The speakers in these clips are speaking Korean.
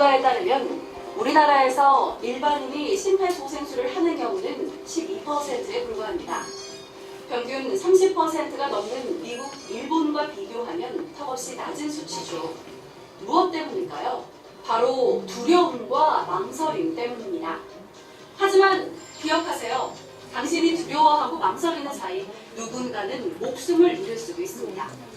결과에 따르면 우리나라에서 일반인이 심폐소생술을 하는 경우는 12%에 불과합니다. 평균 30%가 넘는 미국, 일본과 비교하면 턱없이 낮은 수치죠. 무엇 때문일까요? 바로 두려움과 망설임 때문입니다. 하지만 기억하세요. 당신이 두려워하고 망설이는 사이 누군가는 목숨을 잃을 수도 있습니다.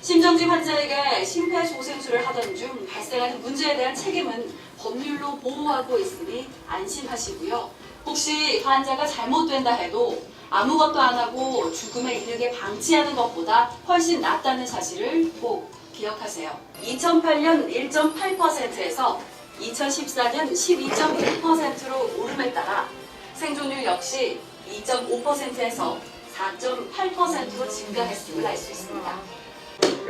심정지 환자에게 심폐소생술을 하던 중 발생하는 문제에 대한 책임은 법률로 보호하고 있으니 안심하시고요. 혹시 환자가 잘못된다 해도 아무것도 안 하고 죽음에 이르게 방치하는 것보다 훨씬 낫다는 사실을 꼭 기억하세요. 2008년 1.8%에서 2014년 12.1%로 오름에 따라 생존율 역시 2.5%에서 4.8%로 증가했음을 알 수 있습니다.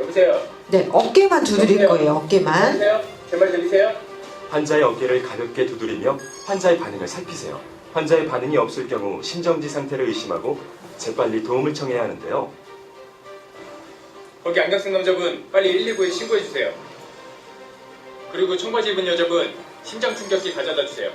여보세요? 네, 어깨만 두드릴 거예요. 어깨만. 여보세요? 제 말 들리세요? 환자의 어깨를 가볍게 두드리며 환자의 반응을 살피세요. 환자의 반응이 없을 경우 심정지 상태를 의심하고 재빨리 도움을 청해야 하는데요. 거기 안경 쓴 남자분 빨리 119에 신고해주세요. 그리고 청바지 입은 여자분 심장 충격기 가져다 주세요.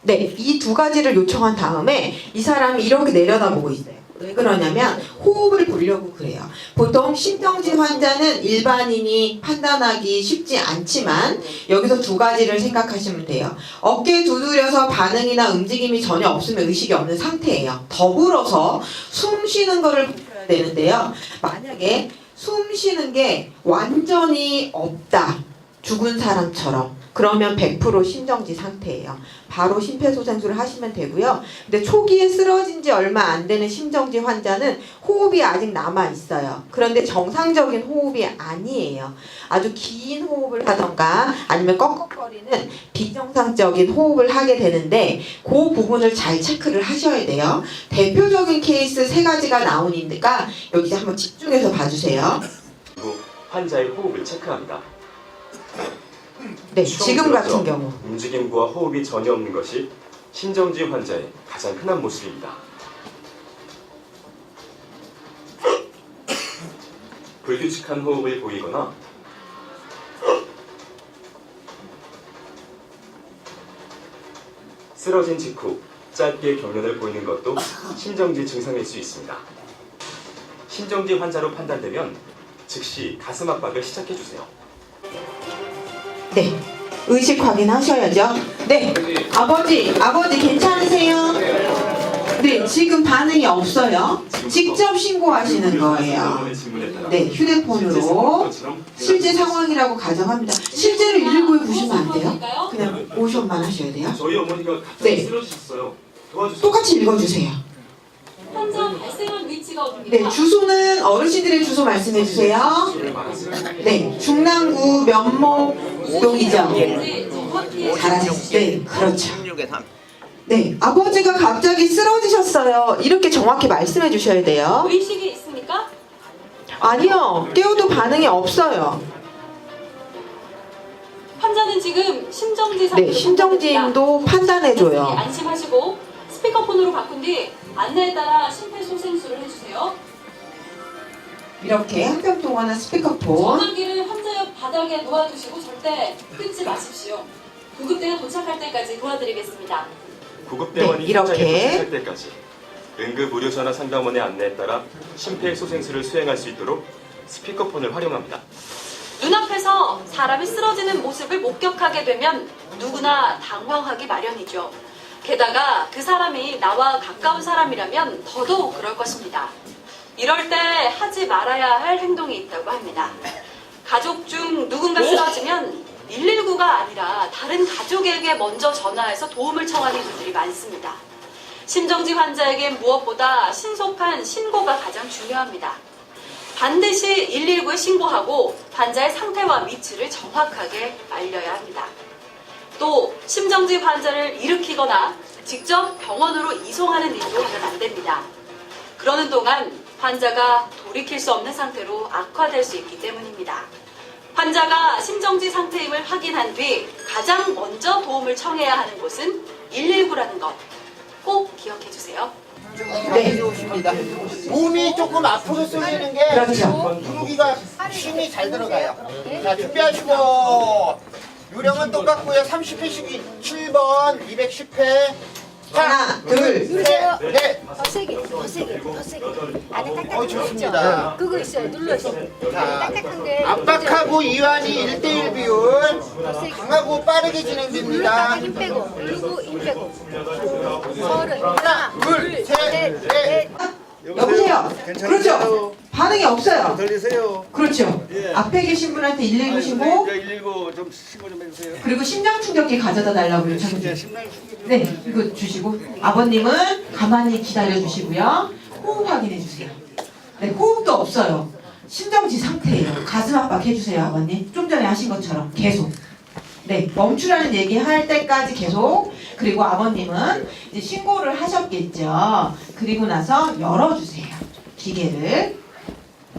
네, 이 두 가지를 요청한 다음에 이 사람이 이렇게 내려다보고 있어요. 왜 그러냐면 호흡을 보려고 그래요. 보통 심정지 환자는 일반인이 판단하기 쉽지 않지만 여기서 두 가지를 생각하시면 돼요. 어깨 두드려서 반응이나 움직임이 전혀 없으면 의식이 없는 상태예요. 더불어서 숨 쉬는 거를 보셔야 되는데요. 만약에 숨 쉬는 게 완전히 없다. 죽은 사람처럼. 그러면 100% 심정지 상태예요. 바로 심폐소생술을 하시면 되고요. 근데 초기에 쓰러진 지 얼마 안 되는 심정지 환자는 호흡이 아직 남아있어요. 그런데 정상적인 호흡이 아니에요. 아주 긴 호흡을 하던가 아니면 꺽꺽거리는 비정상적인 호흡을 하게 되는데 그 부분을 잘 체크를 하셔야 돼요. 대표적인 케이스 3가지가 나오니까 여기 한번 집중해서 봐주세요. 그리고 환자의 호흡을 체크합니다. 네, 지금 같은 경우. 움직임과 호흡이 전혀 없는 것이 심정지 환자의 가장 흔한 모습입니다. 불규칙한 호흡을 보이거나 쓰러진 직후 짧게 경련을 보이는 것도 심정지 증상일 수 있습니다. 심정지 환자로 판단되면 즉시 가슴 압박을 시작해주세요. 네, 의식 확인하셔야죠. 네, 아버지 괜찮으세요? 네, 지금 반응이 없어요. 직접 신고하시는 거예요. 네, 휴대폰으로 실제 상황이라고 가정합니다. 실제로 119에 보시면 안 돼요? 그냥 오션만 하셔야 돼요. 저희 어머니가 갑자기 네. 쓰러지셨어요. 도와주세요. 똑같이 읽어주세요. 환자 발생한 위치가 어디입니까? 네, 주소는 어르신들의 주소 말씀해 주세요. 네, 중랑구 면목동이죠. 잘하셨어요. 네, 그렇죠. 네, 아버지가 갑자기 쓰러지셨어요. 이렇게 정확히 말씀해 주셔야 돼요. 의식이 있습니까? 아니요, 깨워도 반응이 없어요. 환자는 지금 심정지 상태. 네, 심정지임도 판단해줘요. 안심하시고 스피커폰으로 바꾼 뒤 안내에 따라 심폐소생술을 해주세요. 이렇게 한 편 동안은 스피커폰. 전화기를 환자 옆 바닥에 놓아두시고 절대 끊지 마십시오. 구급대가 도착할 때까지 도와드리겠습니다. 구급대원이 네, 이렇게. 현장에 도착할 때까지 응급의료전화 상담원의 안내에 따라 심폐소생술을 수행할 수 있도록 스피커폰을 활용합니다. 눈앞에서 사람이 쓰러지는 모습을 목격하게 되면 누구나 당황하기 마련이죠. 게다가 그 사람이 나와 가까운 사람이라면 더더욱 그럴 것입니다. 이럴 때 하지 말아야 할 행동이 있다고 합니다. 가족 중 누군가 쓰러지면 119가 아니라 다른 가족에게 먼저 전화해서 도움을 청하는 분들이 많습니다. 심정지 환자에겐 무엇보다 신속한 신고가 가장 중요합니다. 반드시 119에 신고하고 환자의 상태와 위치를 정확하게 알려야 합니다. 또 심정지 환자를 일으키거나 직접 병원으로 이송하는 일도 하면 안 됩니다. 그러는 동안 환자가 돌이킬 수 없는 상태로 악화될 수 있기 때문입니다. 환자가 심정지 상태임을 확인한 뒤 가장 먼저 도움을 청해야 하는 곳은 119라는 것 꼭 기억해 주세요. 네. 몸이 조금 앞으로 쏠리는 게 그렇죠. 누르기가 힘이 잘 들어가요. 자, 준비하시고 요령은 똑같고요. 30회씩 7번, 210회. 하나, 둘, 셋, 넷. 더 세게, 더 세게, 더 세게. 안에 딱딱한 거 좋습니다. 있죠? 그거 있어요. 눌러서. 자, 딱딱한데. 압박하고 이완이 1대1 비율. 더 세게. 강하고 빠르게 눌렀다가 진행됩니다. 힘 빼고, 그리고 힘 빼고. 30. 하나, 둘, 셋, 넷. 여보세요. 그렇죠. 반응이 없어요. 들리세요? 그렇죠. 예. 앞에 계신 분한테 119 신고, 119 좀 신고 좀 해주세요. 그리고 심장 충격기 가져다 달라고 예, 요청해주세요. 심장 충격. 네, 이거 주시고 아버님은 가만히 기다려 주시고요. 호흡 확인해 주세요. 네, 호흡도 없어요. 심정지 상태예요. 가슴 압박 해주세요, 아버님. 좀 전에 하신 것처럼 계속. 네, 멈추라는 얘기 할 때까지 계속. 그리고 아버님은 이제 신고를 하셨겠죠. 그리고 나서 열어주세요. 기계를.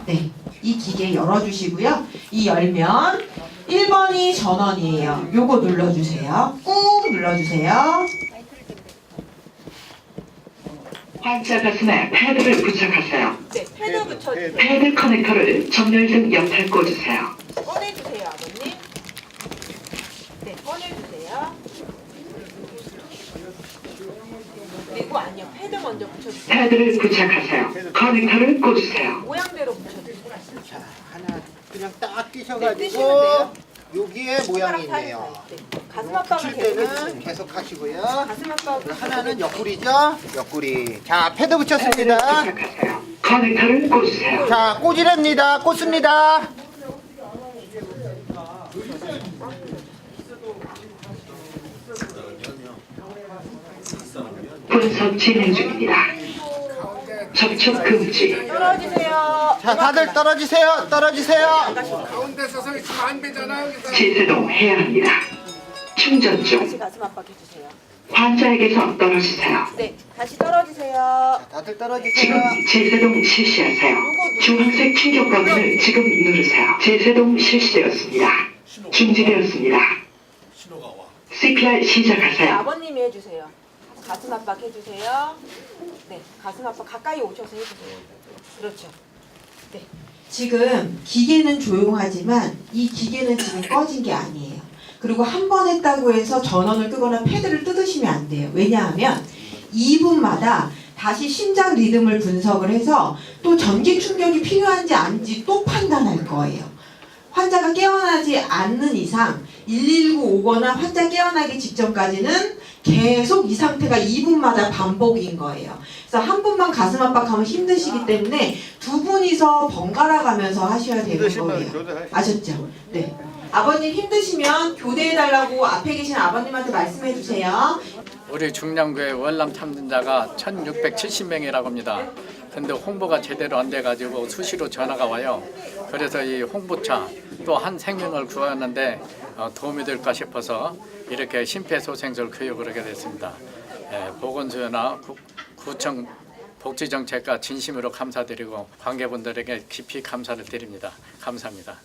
네, 이 기계 열어주시고요. 이 열면 1번이 전원이에요. 요거 눌러주세요. 꾹 눌러주세요. 환자 가슴에 패드를 부착하세요. 네, 패드 붙여주세요. 패드 커넥터를 정렬등 옆에 꽂으세요. 꺼내주세요, 아버님. 네, 꺼내주세요. 그리고 아니요, 패드 먼저 붙여주세요. 패드를 부착하세요. 커넥터를 꽂으세요. 모양대로 붙여주세요. 자, 하나 그냥 딱 네, 뜨시면 끼셔가지고 돼요. 여기에 모양이 있네요. 가슴 압박을 붙일 계속 때는 해주세요. 계속 하시고요. 가슴 압박을 하나는 옆구리죠? 옆구리. 자, 패드 패드를 붙였습니다. 부착하세요. 커넥터를 꽂으세요. 자, 꽂으랍니다. 꽂습니다. 분석 진행 중입니다. 접촉 금지. 떨어지세요. 자, 다들 떨어지세요. 떨어지세요. 가운데 서서 있으면 안 되잖아요. 제세동 해야 합니다. 충전 중. 다시 가슴 압박해주세요. 환자에게서 떨어지세요. 네, 다시 떨어지세요. 다들 지금 떨어지세요. 제세동 실시하세요. 주황색 충격 버튼을 지금 누르세요. 제세동 실시되었습니다. 중지되었습니다. CPR 네, 시작하세요. 아버님이 해주세요. 가슴 압박 해주세요. 네, 가슴 압박 가까이 오셔서 해주세요. 그렇죠. 네. 지금 기계는 조용하지만 이 기계는 지금 꺼진 게 아니에요. 그리고 한 번 했다고 해서 전원을 끄거나 패드를 뜯으시면 안 돼요. 왜냐하면 2분마다 다시 심장 리듬을 분석을 해서 또 전기 충격이 필요한지 아닌지 또 판단할 거예요. 환자가 깨어나지 않는 이상 119 오거나 환자 깨어나기 직전까지는 계속 이 상태가 2분마다 반복인 거예요. 그래서 한 분만 가슴 압박하면 힘드시기 때문에 두 분이서 번갈아 가면서 하셔야 되는 힘드시면 거예요. 교대하시죠. 아셨죠? 네. 아버님 힘드시면 교대해달라고 앞에 계신 아버님한테 말씀해 주세요. 우리 중량교회 월남 참전자가 1670명이라고 합니다. 근데 홍보가 제대로 안 돼가지고 수시로 전화가 와요. 그래서 이 홍보차 또 한 생명을 구하는데 도움이 될까 싶어서 이렇게 심폐소생술 교육을 하게 됐습니다. 보건소나 구청 복지정책과 진심으로 감사드리고 관계분들에게 깊이 감사를 드립니다. 감사합니다.